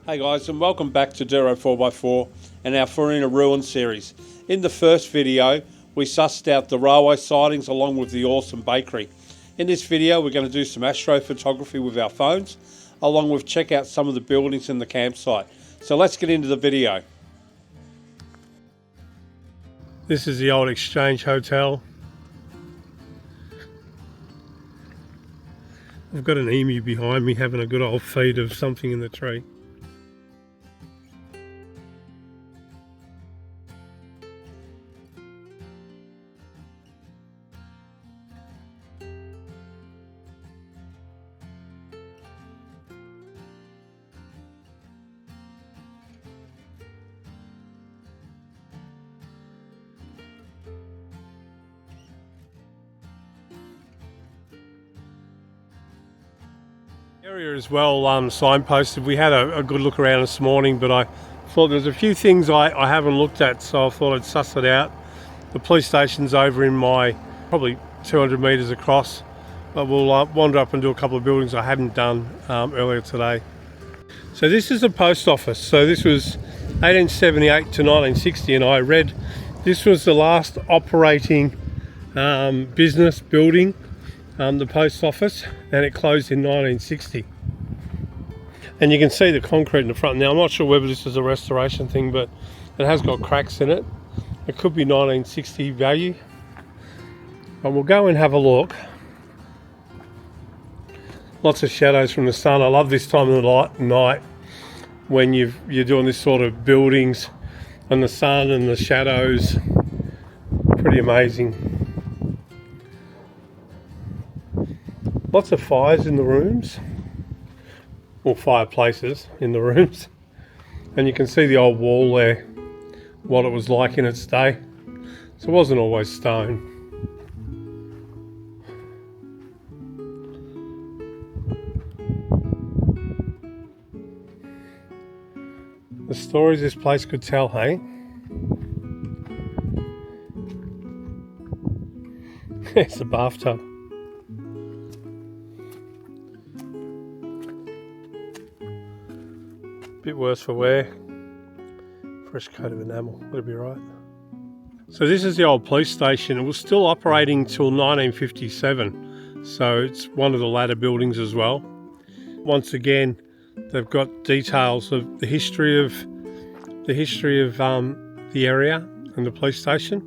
Hey guys, and welcome back to Duro 4x4 and our Farina Ruins series. In the first video, we sussed out the railway sidings along with the awesome bakery. In this video, we're going to do some astro photography with our phones, along with check out some of the buildings in the campsite. So let's get into the video. This is the old Exchange Hotel. I've got an emu behind me having a good old feed of something in the tree. Area is well signposted. We had a good look around this morning, but I thought there's a few things I haven't looked at, so I thought I'd suss it out. The police station's over in my probably 200 metres across, but we'll wander up and do a couple of buildings I hadn't done earlier today. So this is the post office. So this was 1878 to 1960, and I read this was the last operating business building, the post office, and it closed in 1960. And you can see the concrete in the front. Now I'm not sure whether this is a restoration thing, but it has got cracks in it. It could be 1960 value. And we'll go and have a look. Lots of shadows from the sun. I love this time of the night when you're doing this sort of buildings and the sun and the shadows. Pretty amazing. Lots of fires in the rooms, or fireplaces in the rooms, and you can see the old wall there, what it was like in its day. So it wasn't always stone. The stories this place could tell, hey? It's a bathtub. Bit worse for wear. Fresh coat of enamel, that'll be right. So this is the old police station. It was still operating till 1957, so it's one of the latter buildings as well. Once again, they've got details of the history of the area and the police station.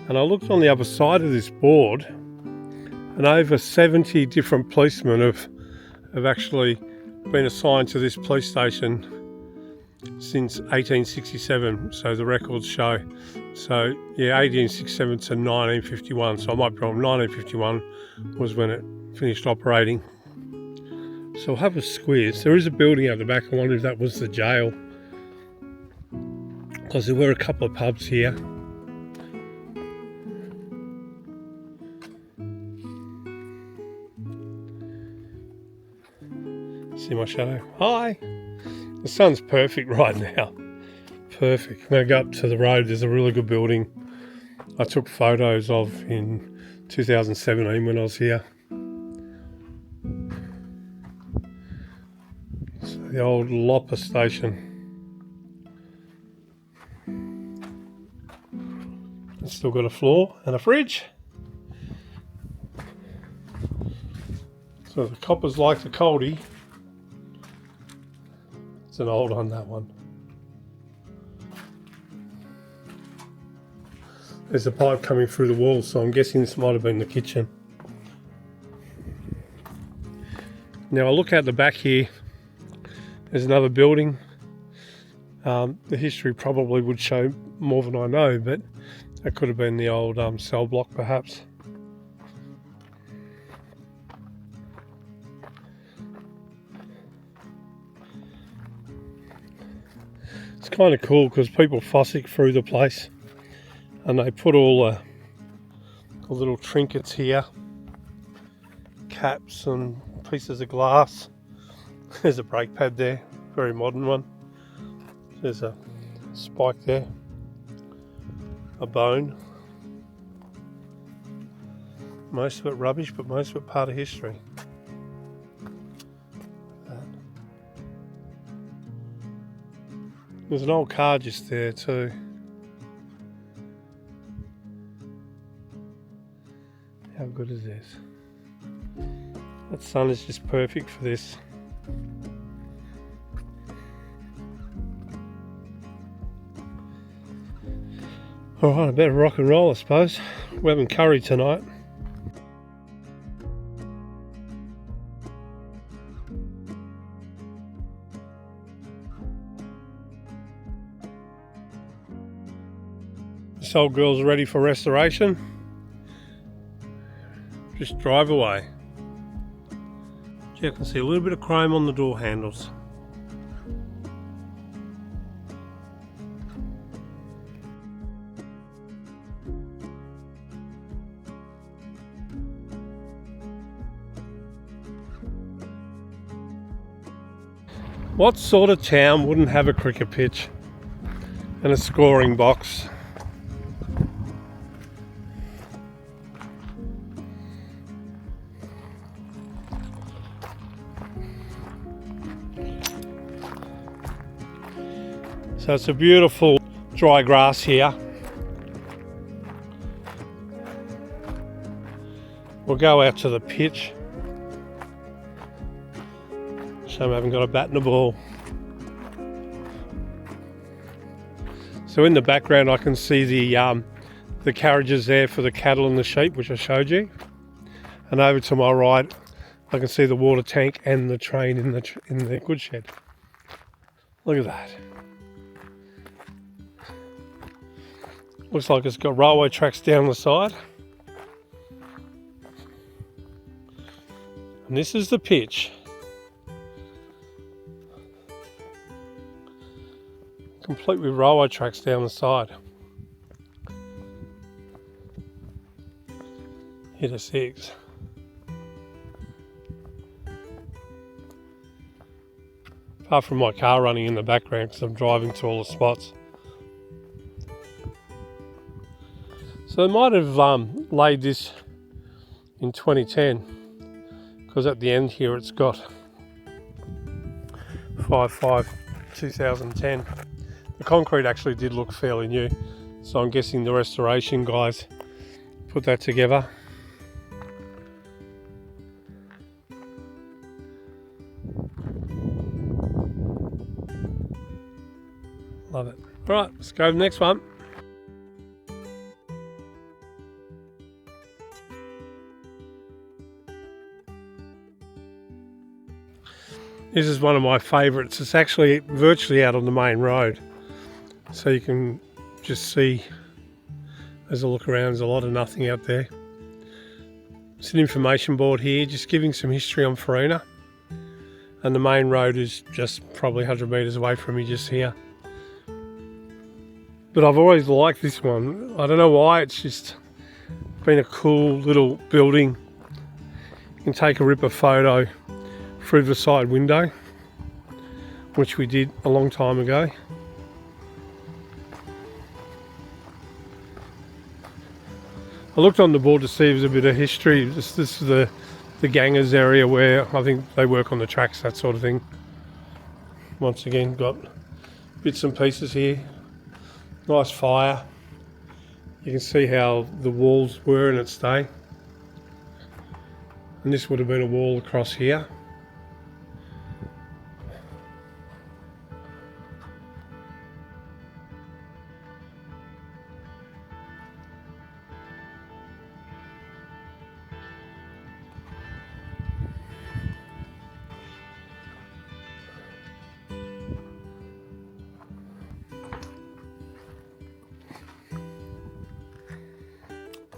And I looked on the other side of this board, and over 70 different policemen have actually been assigned to this police station since 1867, so the records show. So yeah, 1867 to 1951, so I might be wrong. 1951 was when it finished operating. So I'll have a squeeze. There is a building out the back. I wonder if that was the jail, because there were a couple of pubs here. See my shadow? Hi! The sun's perfect right now. Perfect. I'm going to go up to the road. There's a really good building I took photos of in 2017 when I was here. So the old Lopper station. It's still got a floor and a fridge. So the coppers like the coldie. It's an old one, that one. There's a pipe coming through the wall, so I'm guessing this might have been the kitchen. Now I look out the back here, there's another building. The history probably would show more than I know, but that could have been the old cell block perhaps. It's kind of cool because people fossick through the place, and they put all the little trinkets here, caps and pieces of glass. There's a brake pad there, very modern one. There's a spike there, a bone. Most of it rubbish, but most of it part of history. There's an old car just there too. How good is this? That sun is just perfect for this. Alright, I better rock and roll I suppose. We're having curry tonight. This old girl's ready for restoration. Just drive away. You can see a little bit of chrome on the door handles. What sort of town wouldn't have a cricket pitch and a scoring box? So it's a beautiful dry grass here. We'll go out to the pitch. Shame I haven't got a bat and a ball. So in the background I can see the carriages there for the cattle and the sheep, which I showed you. And over to my right I can see the water tank and the train in the goods shed. Look at that. Looks like it's got railway tracks down the side. And this is the pitch. Complete with railway tracks down the side. Hit a 6. Apart from my car running in the background because I'm driving to all the spots. So they might have laid this in 2010 because at the end here it's got 5/5/2010. The concrete actually did look fairly new, so I'm guessing the restoration guys put that together. Love it. Alright, let's go to the next one. This is one of my favourites. It's actually virtually out on the main road. So you can just see, as I look around, there's a lot of nothing out there. It's an information board here, just giving some history on Farina. And the main road is just probably 100 metres away from me, just here. But I've always liked this one. I don't know why, it's just been a cool little building. You can take a ripper photo through the side window, which we did a long time ago. I looked on the board to see if there's a bit of history. This is the gangers area where I think they work on the tracks, that sort of thing. Once again, got bits and pieces here. Nice fire. You can see how the walls were in its day. And this would have been a wall across here.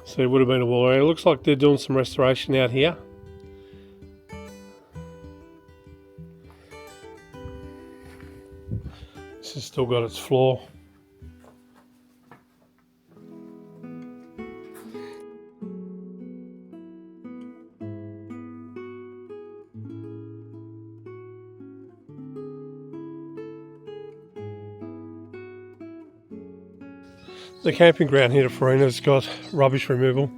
So it would have been a wall area. It looks like they're doing some restoration out here. This has still got its floor. The camping ground here at Farina's got rubbish removal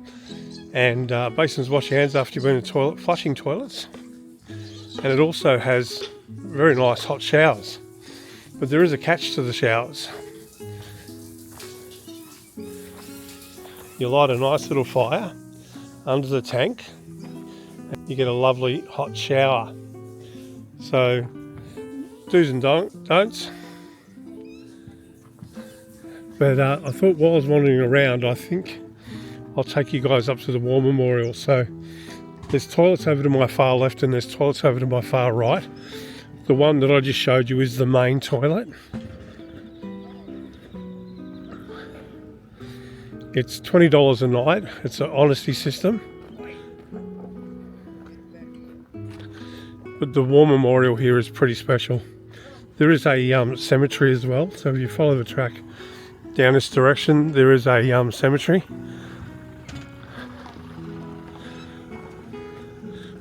and basins wash your hands after you've been in the toilet, flushing toilets. And it also has very nice hot showers. But there is a catch to the showers. You light a nice little fire under the tank, you get a lovely hot shower. So do's and don'ts. But I thought while I was wandering around, I think I'll take you guys up to the War Memorial. So there's toilets over to my far left and there's toilets over to my far right. The one that I just showed you is the main toilet. It's $20 a night. It's an honesty system. But the War Memorial here is pretty special. There is a cemetery as well. So if you follow the track down this direction, there is a cemetery.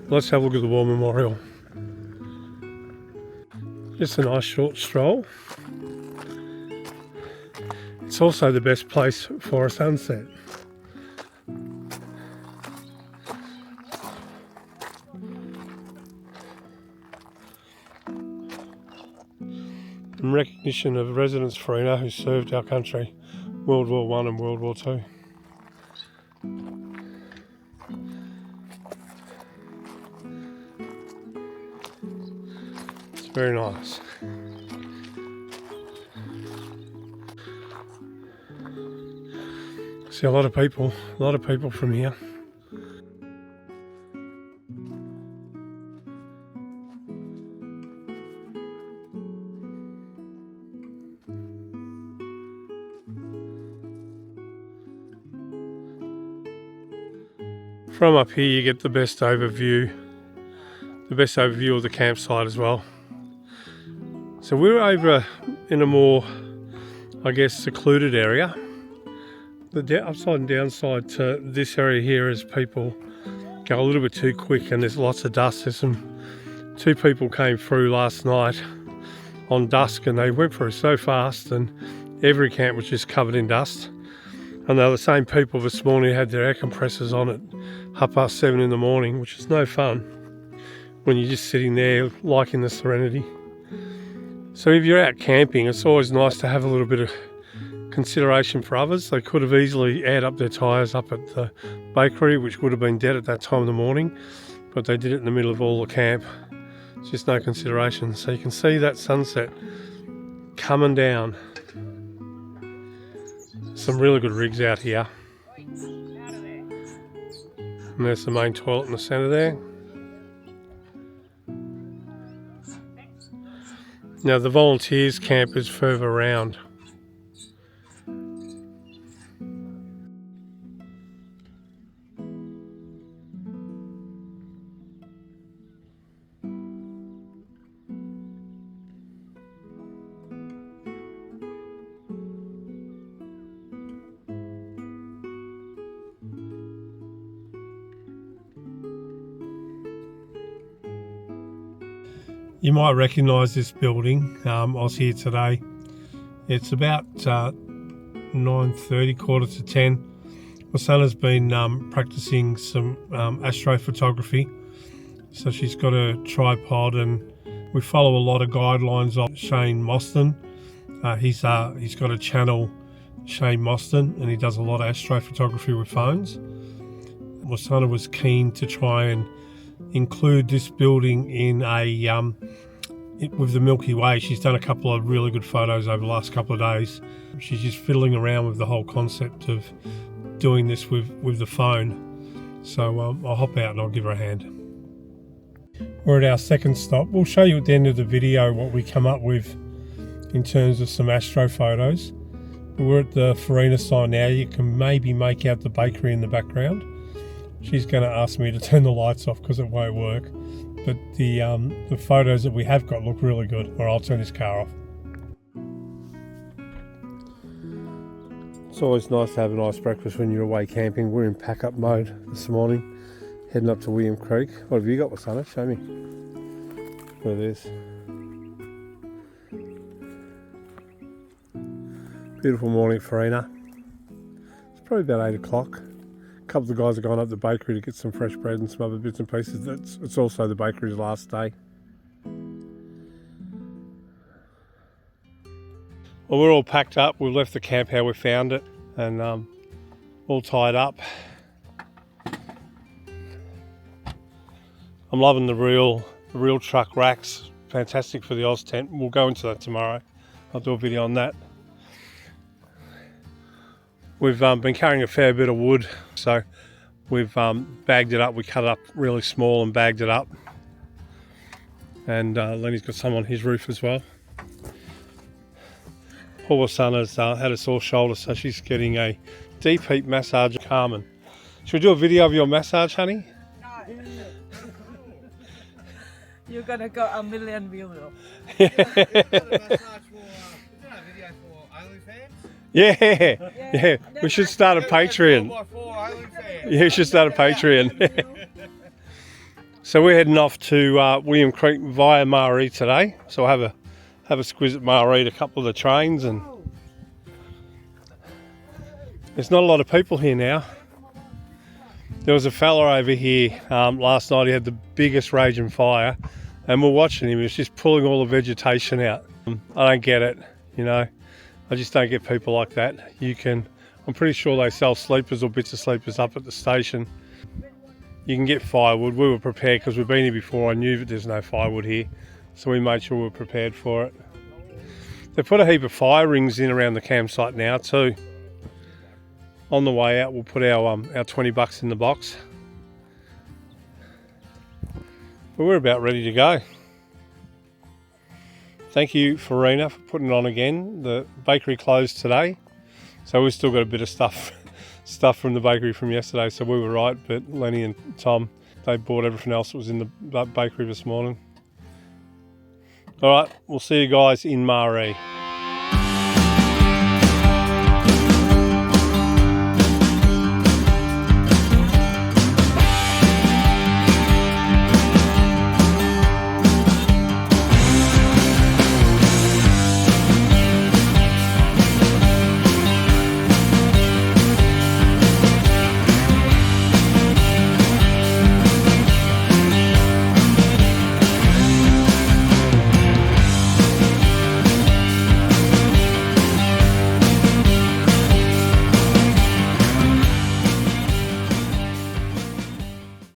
Let's have a look at the War Memorial. Just a nice short stroll. It's also the best place for a sunset. In recognition of residents Farina who served our country World War I and World War II. It's very nice. See a lot of people from here. From up here you get the best overview of the campsite as well. So we're over in a more, I guess, secluded area. The upside and downside to this area here is people go a little bit too quick and there's lots of dust. There's two people came through last night on dusk and they went through so fast and every camp was just covered in dust. And they're the same people this morning who had their air compressors on at 7:30 in the morning, which is no fun when you're just sitting there liking the serenity. So if you're out camping, it's always nice to have a little bit of consideration for others. They could have easily aired up their tyres up at the bakery, which would have been dead at that time of the morning, but they did it in the middle of all the camp. It's just no consideration. So you can see that sunset coming down. Some really good rigs out here. And there's the main toilet in the centre there. Now the volunteers camp is further around. You might recognise this building. I was here today. It's about 9:30, quarter to 10. My son has been practicing some Astro Photography. So she's got a tripod and we follow a lot of guidelines of Shane Mostyn. He's got a channel, Shane Mostyn, and he does a lot of Astro Photography with phones. My son was keen to try and include this building in with the Milky Way. She's done a couple of really good photos over the last couple of days. She's just fiddling around with the whole concept of doing this with the phone. So I'll hop out and I'll give her a hand. We're at our second stop. We'll show you at the end of the video what we come up with in terms of some astro photos. We're at the Farina sign now. You can maybe make out the bakery in the background. She's going to ask me to turn the lights off because it won't work. But the photos that we have got look really good. Or I'll turn this car off. It's always nice to have a nice breakfast when you're away camping. We're in pack-up mode this morning, heading up to William Creek. What have you got, Wasana? Show me. There it is. Beautiful morning, Farina. It's probably about 8 o'clock. A couple of the guys have gone up the bakery to get some fresh bread and some other bits and pieces. It's also the bakery's last day. Well, we're all packed up. We've left the camp how we found it, and all tied up. I'm loving the real truck racks. Fantastic for the Oz tent. We'll go into that tomorrow. I'll do a video on that. We've been carrying a fair bit of wood, so we've bagged it up. We cut it up really small and bagged it up. And Lenny's got some on his roof as well. Paula's son has had a sore shoulder, so she's getting a deep heat massage. Carmen, should we do a video of your massage, honey? No. You're gonna got 1 million views. Yeah. We should start a Patreon. Yeah, we should start a Patreon. So we're heading off to William Creek via Maree today. So we'll have a squiz at Maree, a couple of the trains, and there's not a lot of people here now. There was a fella over here last night. He had the biggest raging fire, and we're watching him. He was just pulling all the vegetation out. I don't get it, you know. I just don't get people like that. I'm pretty sure they sell sleepers or bits of sleepers up at the station. You can get firewood. We were prepared because we've been here before. I knew that there's no firewood here, so we made sure we were prepared for it. They put a heap of fire rings in around the campsite now too. On the way out, we'll put our $20 in the box. But we're about ready to go. Thank you, Farina, for putting it on again. The bakery closed today, so we've still got a bit of stuff from the bakery from yesterday, so we were right, but Lenny and Tom, they bought everything else that was in the bakery this morning. All right, we'll see you guys in Maree.